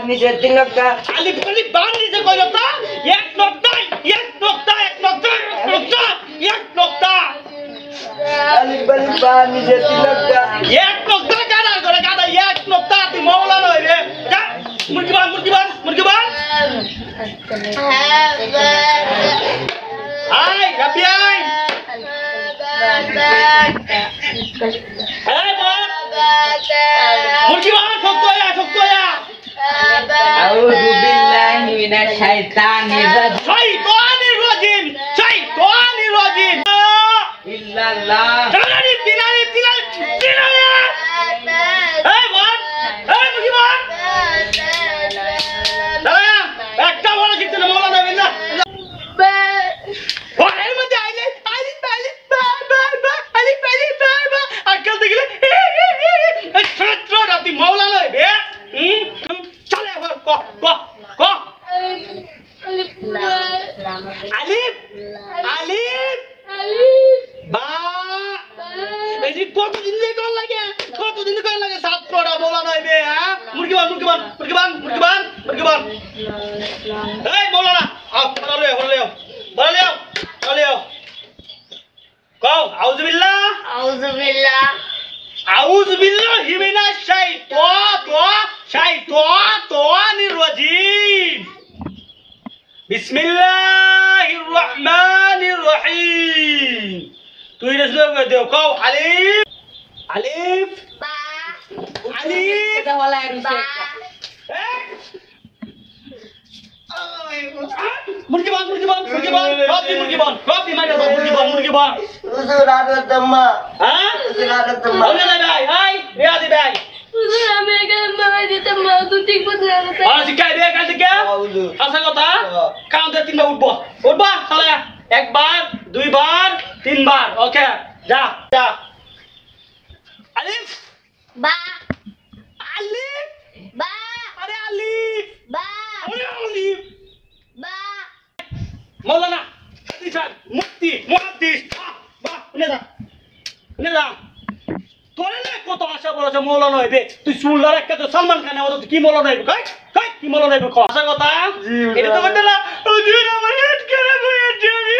নিচে 3 নোক্তা আলিফ আলিফ বা নিচে কয় নোক্তা এক নোক্তা এক নোক্তা এক নোক্তা এক নোক্তা এক নোক্তা আলিফ আলিফ বা নিচে 3 নোক্তা এক নোক্তা কাটা করে কাটা এক নোক্তা তুই মাওলানা হইবে যা মুরগি বান আই রাব্বি আই এই বল মুরগি বান শক্ত হইয়া আউযু বিল্লাহি মিনাশ শাইতানির রাজিম ইল্লাল্লাহ তিনারি এই বল এই মুরগি বান দাঁড়া একটা বড় শিখতে না মাওলানা হইবেন না ওর মধ্যে আইলে আজকাল দেখলে ছাত্র রাতি মাওলানা হইবে চলে আবার ক আলিফ বা এই যে কতদিন লাগে ছাত্ররা মাওলানা হইবে হ্যাঁ মুরগি বান এই মাওলানা আও বলে কও আউযু বিল্লাহি মিনাশ শাইতানির রাজিম বিসমিল্লাহির রহমানির রহিম তুই রাসূল দেও কও আলিফ বা এটা হলা রুসে মুরগি বান রবি মাইরা মুরগি বান হুজুর আদতম্মা হ্যাঁ হুজুর আদতম্মা ওলে ভাই হাই রিয়াদি ভাই হুজুর আমি এখানে মারা দিতাম না তো ঠিক মতো জানতে আর শিখাই দে কাল থেকে হুজুর আসা কথা কাউন্টে 3 বার উঠবা চলে একবার দুইবার তিনবার ওকে যা আলিফ বা আরে আলিফ বা মাওলানা হাদিসান মুফতি মুহাদ্দিস বাহ নেদা তোরে না কত আশা বলছে মাওলানা হইবে তুই সুলদার একটা তো সালমান খানের মতো কি মাওলানা হইবে কই কি মাওলানা হইবে আশা কথা এটা তো বলতে না